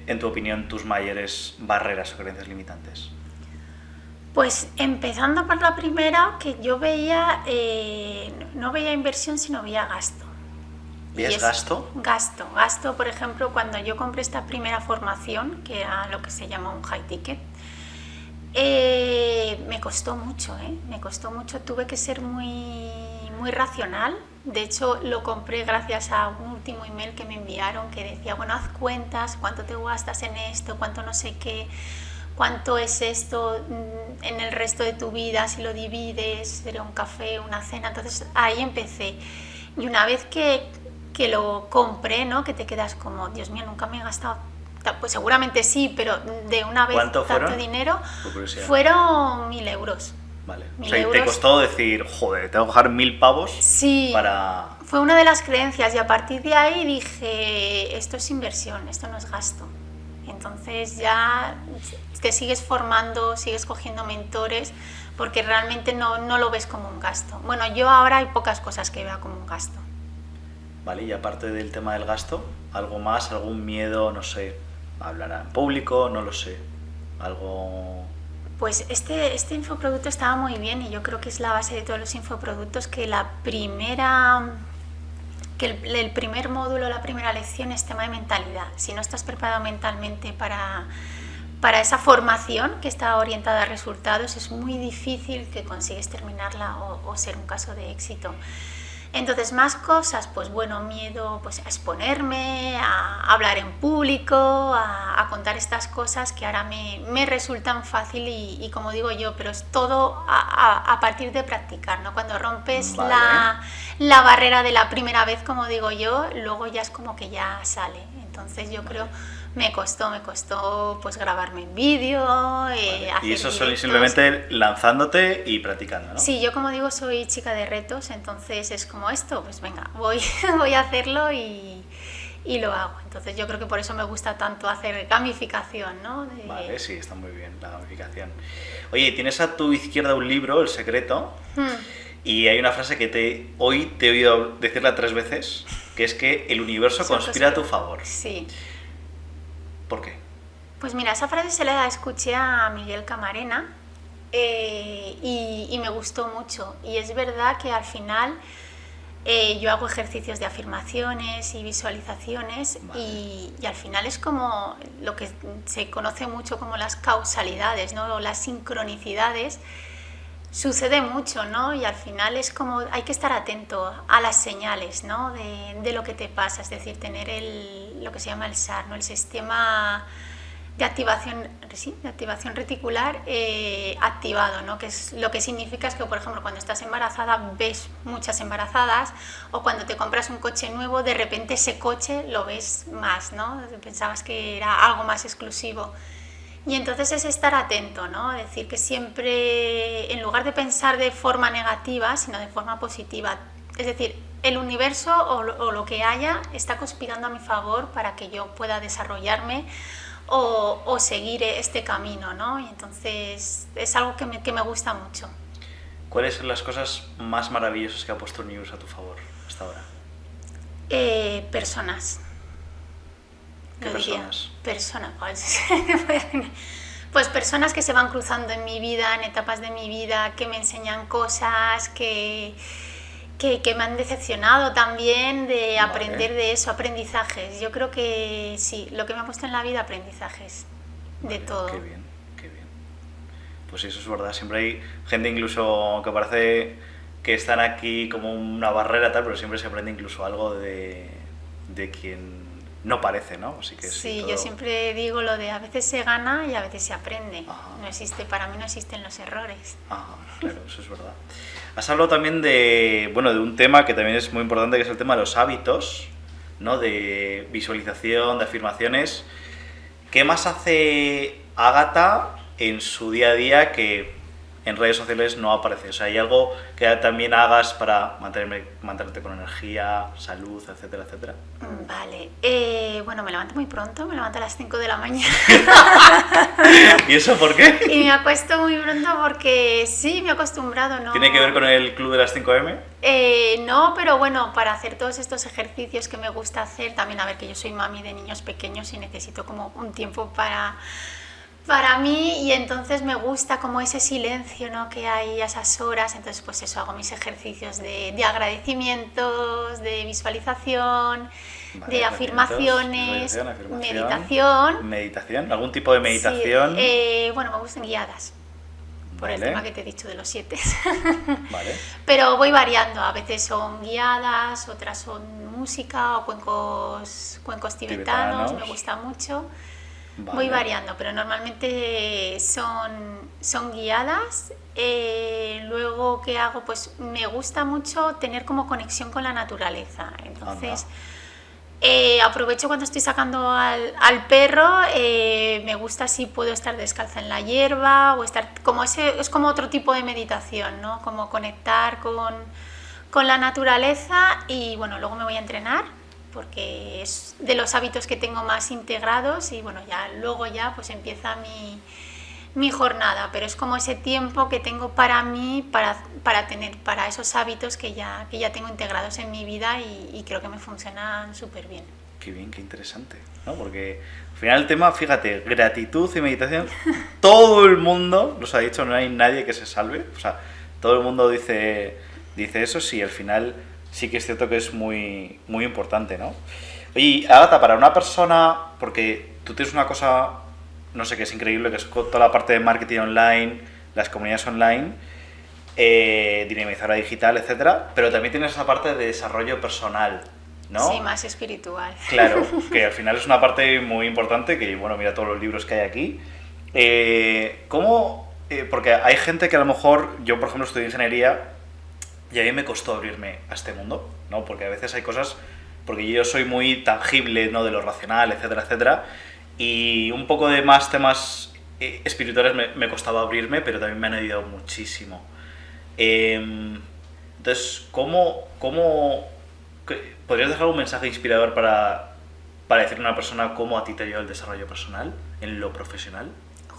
en tu opinión, tus mayores barreras o creencias limitantes? Pues empezando por la primera, que yo veía, no veía inversión, sino veía gasto. ¿Veías gasto? Gasto, por ejemplo, cuando yo compré esta primera formación, que era lo que se llama un high ticket, me costó mucho, tuve que ser muy racional. De hecho, lo compré gracias a un último email que me enviaron que decía, bueno, haz cuentas, cuánto te gastas en esto, cuánto no sé qué, cuánto es esto en el resto de tu vida, si lo divides, sería un café, una cena. Entonces ahí empecé. Y una vez que lo compré, ¿no? Que te quedas como, Dios mío, nunca me he gastado, pues seguramente sí, pero de una vez tanto dinero, fueron 1.000 euros. Vale. O sea, ¿y te costó decir, joder, tengo que bajar 1.000 pavos? Sí, para... fue una de las creencias y a partir de ahí dije, esto es inversión, esto no es gasto. Entonces ya te sigues formando, sigues cogiendo mentores, porque realmente no lo ves como un gasto. Bueno, yo ahora hay pocas cosas que vea como un gasto. Vale, y aparte del tema del gasto, ¿algo más? ¿Algún miedo? No sé, hablar en público, no lo sé, algo... Pues este infoproducto estaba muy bien y yo creo que es la base de todos los infoproductos, que el primer módulo, la primera lección es tema de mentalidad. Si no estás preparado mentalmente para esa formación que está orientada a resultados, es muy difícil que consigues terminarla o ser un caso de éxito. Entonces, más cosas, pues bueno, miedo pues, a exponerme, a hablar en público, a contar estas cosas que ahora me resultan fácil y como digo yo, pero es todo a partir de practicar, ¿no? Cuando rompes Vale. la barrera de la primera vez, como digo yo, luego ya es como que ya sale. Entonces yo creo... Me costó pues grabarme en vídeo, Vale. hacer Y eso directos. simplemente lanzándote y practicando, ¿no? Sí, yo como digo soy chica de retos, entonces es como esto, pues venga, voy a hacerlo y lo hago. Entonces yo creo que por eso me gusta tanto hacer gamificación, ¿no? Vale, sí, está muy bien la gamificación. Oye, tienes a tu izquierda un libro, El Secreto, y hay una frase que hoy te he oído decirla 3 veces, que es que el universo conspira a tu favor. Sí. ¿Por qué? Pues mira, esa frase se la escuché a Miguel Camarena y me gustó mucho. Y es verdad que al final yo hago ejercicios de afirmaciones y visualizaciones Vale. y al final es como lo que se conoce mucho como las causalidades, ¿no? O las sincronicidades. Sucede mucho, ¿no? Y al final es como hay que estar atento a las señales, ¿no? De lo que te pasa, es decir, tener lo que se llama el SAR, ¿no? El sistema de activación reticular activado, ¿no? Que es, lo que significa es que, por ejemplo, cuando estás embarazada ves muchas embarazadas o cuando te compras un coche nuevo, de repente ese coche lo ves más, ¿no? Pensabas que era algo más exclusivo. Y entonces es estar atento, ¿no? Es decir, que siempre, en lugar de pensar de forma negativa, sino de forma positiva. Es decir, el universo o lo que haya está conspirando a mi favor para que yo pueda desarrollarme o seguir este camino, ¿no? Y entonces es algo que me gusta mucho. ¿Cuáles son las cosas más maravillosas que ha puesto el universo a tu favor hasta ahora? Personas. ¿Qué personas? Personas, pues personas que se van cruzando en mi vida, en etapas de mi vida, que me enseñan cosas, que me han decepcionado también, de aprender de eso, aprendizajes. Yo creo que sí, lo que me ha puesto en la vida, aprendizajes, de todo. Qué bien, qué bien. Pues sí, eso es verdad, siempre hay gente incluso que parece que están aquí como una barrera tal, pero siempre se aprende incluso algo de quien no parece, ¿no? Así que sí, todo... yo siempre digo lo de a veces se gana y a veces se aprende. Ajá. No existe, para mí no existen los errores. Ajá, claro, eso es verdad. Has hablado también de un tema que también es muy importante, que es el tema de los hábitos, ¿no? De visualización, de afirmaciones. ¿Qué más hace Ágata en su día a día que en redes sociales no aparece? O sea, ¿hay algo que también hagas para mantenerte con energía, salud, etcétera, etcétera? Vale, bueno, me levanto muy pronto, me levanto a las 5 de la mañana. ¿Y eso por qué? Y me acuesto muy pronto porque sí, me he acostumbrado, ¿no? ¿Tiene que ver con el club de las 5M? No, pero bueno, para hacer todos estos ejercicios que me gusta hacer, también a ver que yo soy mami de niños pequeños y necesito como un tiempo para mí y entonces me gusta como ese silencio, ¿no? Que hay a esas horas, entonces pues eso, hago mis ejercicios de agradecimientos, de visualización, Vale, de afirmaciones, meditación. ¿Meditación? ¿Algún tipo de meditación? Sí, bueno, me gustan guiadas, por el Vale. tema que te he dicho de los 7. Vale. Pero voy variando, a veces son guiadas, otras son música o cuencos tibetanos, me gusta mucho. Vale. Voy variando, pero normalmente son guiadas. Luego, ¿qué hago? Pues me gusta mucho tener como conexión con la naturaleza. Entonces, aprovecho cuando estoy sacando al perro, me gusta si puedo estar descalza en la hierba o estar como es como otro tipo de meditación, ¿no? Como conectar con la naturaleza y bueno, luego me voy a entrenar porque es de los hábitos que tengo más integrados y bueno, luego pues empieza mi jornada, pero es como ese tiempo que tengo para mí, para esos hábitos que ya tengo integrados en mi vida y creo que me funcionan súper bien. Qué bien, qué interesante, ¿no? Porque al final el tema, fíjate, gratitud y meditación, todo el mundo nos ha dicho, no hay nadie que se salve, o sea, todo el mundo dice eso, sí, al final sí que es cierto que es muy, muy importante, ¿no? Oye, Ágata, para una persona, porque tú tienes una cosa, no sé, que es increíble, que es toda la parte de marketing online, las comunidades online, dinamizadora digital, etcétera, pero también tienes esa parte de desarrollo personal, ¿no? Sí, más espiritual. Claro, que al final es una parte muy importante, que bueno, mira todos los libros que hay aquí. ¿Cómo? Porque hay gente que a lo mejor, yo por ejemplo estudié ingeniería y a mí me costó abrirme a este mundo, ¿no? Porque a veces hay cosas, porque yo soy muy tangible, ¿no? De lo racional, etcétera, etcétera, y un poco de más temas espirituales me costaba abrirme, pero también me han ayudado muchísimo. Entonces, ¿podrías dejar un mensaje inspirador para decirle a una persona cómo a ti te ayuda el desarrollo personal en lo profesional?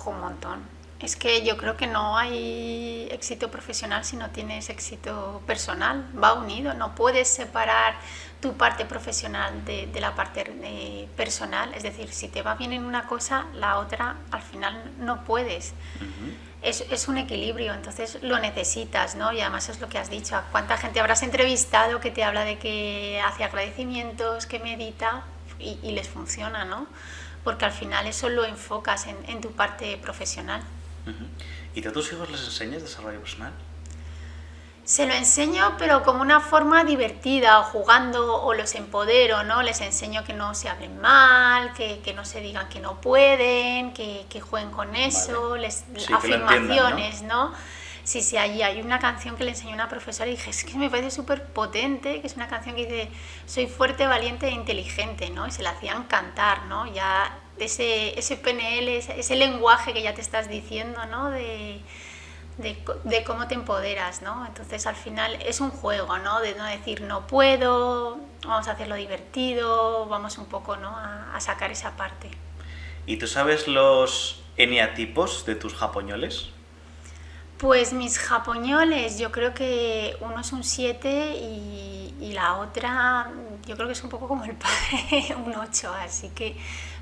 Un montón. Es que yo creo que no hay éxito profesional si no tienes éxito personal. Va unido, no puedes separar tu parte profesional de la parte personal. Es decir, si te va bien en una cosa, la otra al final no puedes. Uh-huh. Es un equilibrio, entonces lo necesitas, ¿no? Y además es lo que has dicho. ¿A cuánta gente habrás entrevistado que te habla de que hace agradecimientos, que medita y les funciona, ¿no? Porque al final eso lo enfocas en tu parte profesional. Uh-huh. ¿Y tú a tus hijos les enseñas desarrollo personal? Se lo enseño, pero como una forma divertida, o jugando, o los empodero, ¿no? Les enseño que no se hablen mal, que no se digan que no pueden, que jueguen con eso, vale. Afirmaciones, ¿no? Sí, allí hay una canción que le enseñó una profesora y dije, es que me parece súper potente, que es una canción que dice, soy fuerte, valiente e inteligente, ¿no? Y se la hacían cantar, ¿no? Ya ese PNL, ese lenguaje que ya te estás diciendo, ¿no? De cómo te empoderas, ¿no? Entonces al final es un juego, ¿no? De no decir no puedo, vamos a hacerlo divertido, vamos un poco, ¿no? a sacar esa parte. ¿Y tú sabes los eneatipos de tus japoñoles? Pues mis japoñoles, yo creo que uno es un 7 y la otra, yo creo que es un poco como el padre, un 8, así que...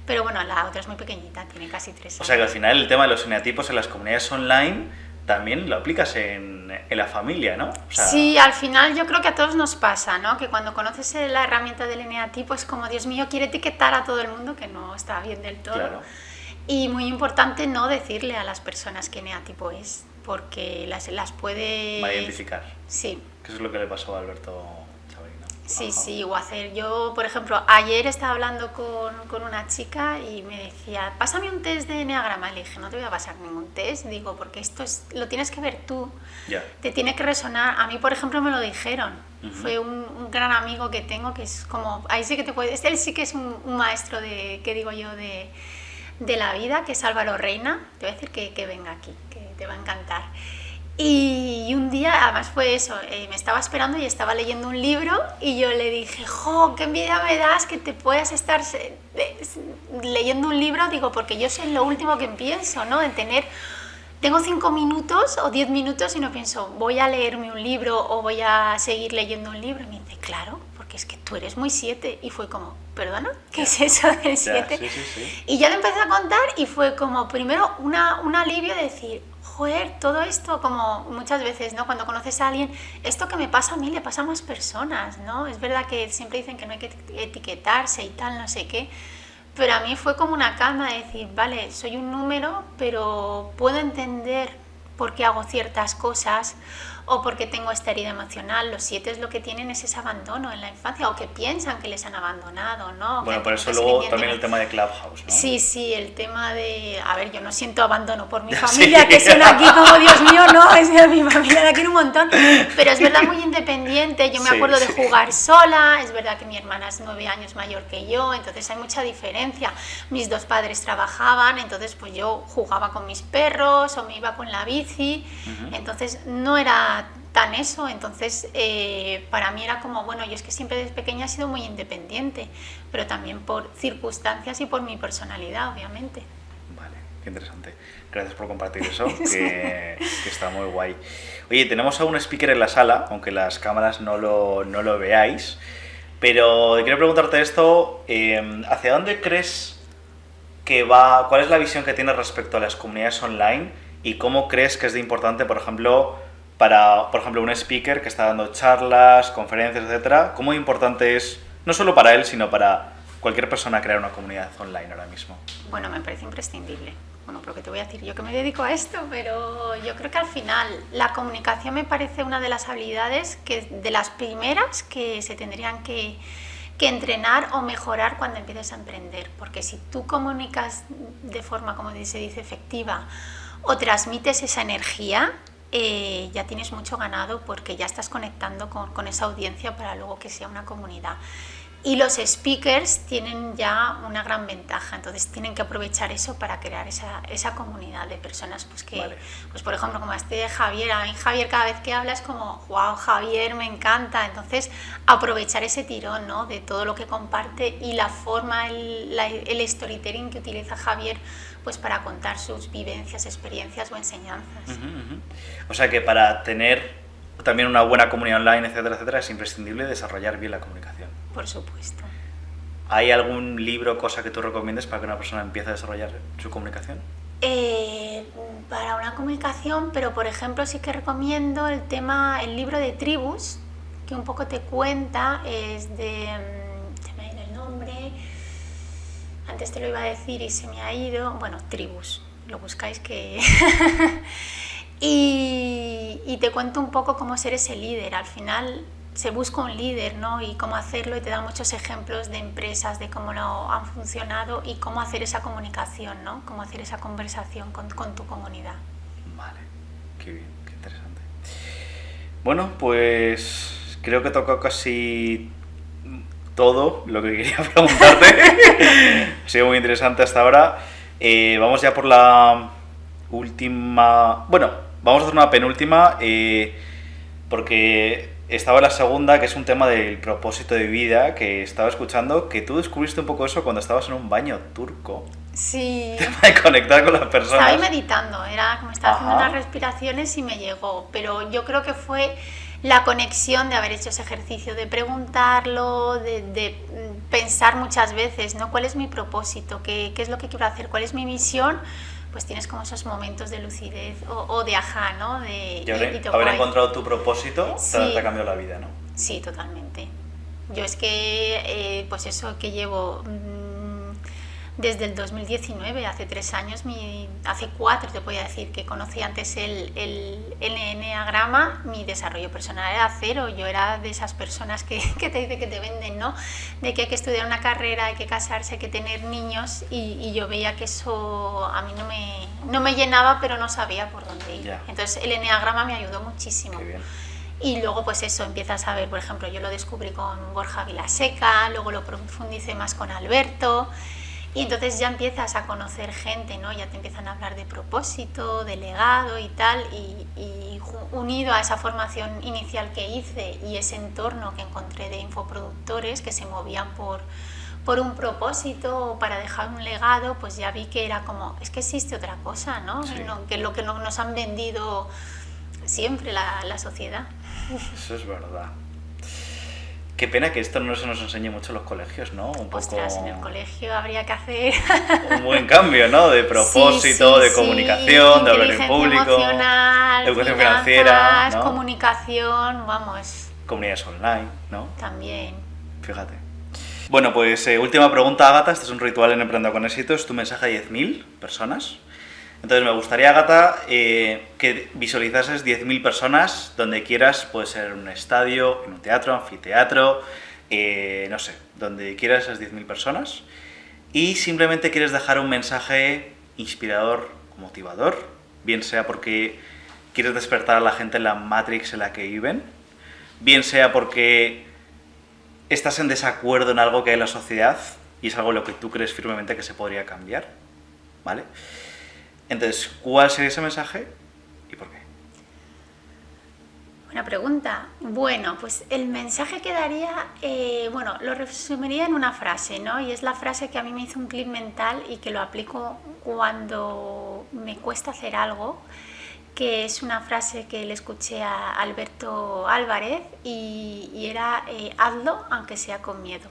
Pero bueno, la otra es muy pequeñita, tiene casi 3 años. O sea que al final el tema de los eneatipos en las comunidades online también lo aplicas en la familia, ¿no? O sea... Sí, al final yo creo que a todos nos pasa, ¿no? Que cuando conoces la herramienta del eneatipo es como, Dios mío, quiere etiquetar a todo el mundo, que no está bien del todo. Claro. Y muy importante no decirle a las personas qué eneatipo es, porque las puede... Va a identificar. Sí. Que eso es lo que le pasó a Alberto Chavarino. Sí, sí, o hacer. Yo, por ejemplo, ayer estaba hablando con una chica y me decía, pásame un test de eneagrama. Le dije, no te voy a pasar ningún test, digo, porque esto lo tienes que ver tú. Ya. Te tiene que resonar. A mí, por ejemplo, me lo dijeron. Uh-huh. Fue un gran amigo que tengo que es como, ahí sí que te puede, él sí que es un maestro de, ¿qué digo yo?, de la vida, que es Álvaro Reina. Te voy a decir que venga aquí, que te va a encantar. Y un día, además fue eso, me estaba esperando y estaba leyendo un libro y yo le dije, ¡jo, qué envidia me das que te puedas estar leyendo un libro! Digo, porque yo soy lo último que pienso, ¿no? Tengo 5 minutos o 10 minutos y no pienso, voy a leerme un libro o voy a seguir leyendo un libro. Y me dice, claro, porque es que tú eres muy 7. Y fue como, ¿perdona? ¿Qué es eso del 7? Sí. Y ya le empecé a contar y fue como, primero, un alivio de decir, joder, todo esto, como muchas veces, ¿no? Cuando conoces a alguien, esto que me pasa a mí le pasa a más personas, ¿no? Es verdad que siempre dicen que no hay que etiquetarse y tal, no sé qué, pero a mí fue como una calma de decir, vale, soy un número, pero puedo entender por qué hago ciertas cosas o porque tengo esta herida emocional. Los 7 lo que tienen es ese abandono en la infancia o que piensan que les han abandonado, ¿no? Bueno, por eso luego también el tema de Clubhouse, ¿no? Sí, el tema de... A ver, yo no siento abandono por mi familia, que son aquí como, Dios mío, no, es de mi familia la quiero un montón, pero es verdad muy independiente. Yo me acuerdo de jugar sola, es verdad que mi hermana es 9 años mayor que yo, entonces hay mucha diferencia. Mis 2 padres trabajaban, entonces pues yo jugaba con mis perros o me iba con la bici, entonces no era tan eso, entonces para mí era como, bueno, yo es que siempre desde pequeña he sido muy independiente, pero también por circunstancias y por mi personalidad, obviamente. Vale, qué interesante. Gracias por compartir eso, que está muy guay. Oye, tenemos a un speaker en la sala, aunque las cámaras no lo veáis, pero quiero preguntarte esto, ¿hacia dónde crees que va, cuál es la visión que tienes respecto a las comunidades online y cómo crees que es de importante, por ejemplo, para, un speaker que está dando charlas, conferencias, etcétera? ¿Cómo importante es, no solo para él, sino para cualquier persona, crear una comunidad online ahora mismo? Bueno, me parece imprescindible. bueno, pero ¿qué te voy a decir? Yo que me dedico a esto, pero yo creo que al final la comunicación me parece una de las habilidades de las primeras que se tendrían que entrenar o mejorar cuando empieces a emprender, porque si tú comunicas de forma, como se dice, efectiva o transmites esa energía, ya tienes mucho ganado porque ya estás conectando con esa audiencia para luego que sea una comunidad. Y los speakers tienen ya una gran ventaja, entonces tienen que aprovechar eso para crear esa comunidad de personas pues que, vale. Pues por ejemplo, como Javier, a mí Javier cada vez que habla es como, wow, Javier, me encanta, entonces aprovechar ese tirón, ¿no? De todo lo que comparte y la forma, el storytelling que utiliza Javier pues para contar sus vivencias, experiencias o enseñanzas. O sea que para tener también una buena comunidad online, etcétera, etcétera, es imprescindible desarrollar bien la comunicación. Por supuesto. ¿Hay algún libro o cosa que tú recomiendes para que una persona empiece a desarrollar su comunicación? Para una comunicación, pero por ejemplo sí que recomiendo el libro de Tribus, que un poco te cuenta, es de... se me ha ido el nombre, antes te lo iba a decir y se me ha ido, bueno, Tribus, lo buscáis que... y te cuento un poco cómo ser ese líder. Al final se busca un líder, ¿no? Y cómo hacerlo, y te da muchos ejemplos de empresas, de cómo lo han funcionado y cómo hacer esa comunicación, ¿no? Cómo hacer esa conversación con tu comunidad. Vale, qué bien, qué interesante. Bueno, pues creo que he tocado casi todo lo que quería preguntarte. Ha sido muy interesante hasta ahora. Vamos ya por la última... Bueno, vamos a hacer una penúltima porque estaba la segunda, que es un tema del propósito de vida, que estaba escuchando, que tú descubriste un poco eso cuando estabas en un baño turco. Sí. De conectar con las personas. Estaba meditando, era como estaba haciendo unas respiraciones y me llegó, pero yo creo que fue la conexión de haber hecho ese ejercicio, de preguntarlo, de pensar muchas veces, ¿no? ¿Cuál es mi propósito? ¿Qué es lo que quiero hacer? ¿Cuál es mi misión? Pues tienes como esos momentos de lucidez o de ajá, ¿no? Haber encontrado tu propósito sí, te ha cambiado la vida, ¿no? Sí, totalmente. Yo es que, pues eso que llevo desde el 2019, hace 3 años, hace 4 te voy a decir, que conocí antes el Enneagrama, mi desarrollo personal era 0, yo era de esas personas que te dice que te venden, ¿no? De que hay que estudiar una carrera, hay que casarse, hay que tener niños, y yo veía que eso a mí no me llenaba, pero no sabía por dónde ir. Yeah. Entonces el Enneagrama me ayudó muchísimo. Qué bien. Y luego pues eso, empiezas a ver, por ejemplo, yo lo descubrí con Borja Vilaseca, luego lo profundicé más con Alberto. Y entonces ya empiezas a conocer gente, ¿no? Ya te empiezan a hablar de propósito, de legado y tal, y unido a esa formación inicial que hice y ese entorno que encontré de infoproductores que se movían por un propósito, para dejar un legado, pues ya vi que era como, es que existe otra cosa, ¿no? Sí. Que lo que nos han vendido siempre la sociedad. Eso es verdad. Qué pena que esto no se nos enseñe mucho en los colegios, ¿no? Ostras, en el colegio habría que hacer un buen cambio, ¿no? De propósito, de comunicación, de hablar en público, emocional, educación financiera, ¿no? Comunicación, vamos. Comunidades online, ¿no? También. Fíjate. Bueno, pues última pregunta, Ágata. Este es un ritual en Emprendo con Éxito. Es tu mensaje a 10.000 personas. Entonces me gustaría, Ágata, que visualizases 10.000 personas donde quieras. Puede ser en un estadio, en un teatro, anfiteatro, no sé, donde quieras esas 10.000 personas. Y simplemente quieres dejar un mensaje inspirador, motivador, bien sea porque quieres despertar a la gente en la Matrix en la que viven, bien sea porque estás en desacuerdo en algo que hay en la sociedad y es algo en lo que tú crees firmemente que se podría cambiar, ¿vale? Entonces, ¿cuál sería ese mensaje y por qué? Buena pregunta. Bueno, pues el mensaje que daría, lo resumiría en una frase, ¿no? Y es la frase que a mí me hizo un clic mental y que lo aplico cuando me cuesta hacer algo, que es una frase que le escuché a Alberto Álvarez y era hazlo aunque sea con miedo,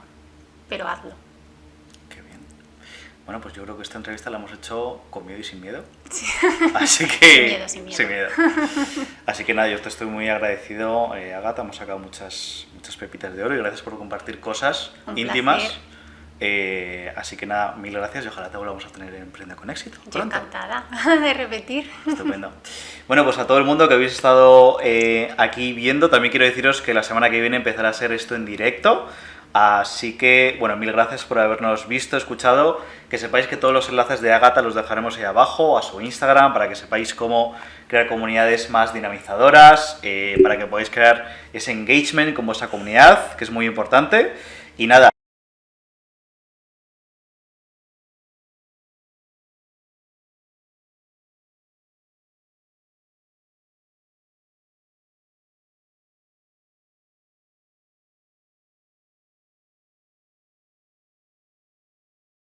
pero hazlo. Qué bien. Bueno, pues yo creo que esta entrevista la hemos hecho con miedo y sin miedo. Sí. Así que... Sin miedo. Sin miedo. Así que nada, yo te estoy muy agradecido, Ágata. Hemos sacado muchas pepitas de oro y gracias por compartir cosas Un íntimas placer. Así que nada, mil gracias y ojalá te volvamos a tener en Emprende con Éxito. Yo Pronto. encantada de repetir. Estupendo. Bueno, pues a todo el mundo que habéis estado aquí viendo, también quiero deciros que la semana que viene empezará a ser esto en directo. Así que, bueno, mil gracias por habernos visto, escuchado. Que sepáis que todos los enlaces de Ágata los dejaremos ahí abajo, a su Instagram, para que sepáis cómo crear comunidades más dinamizadoras, para que podáis crear ese engagement con vuestra comunidad, que es muy importante. Y nada,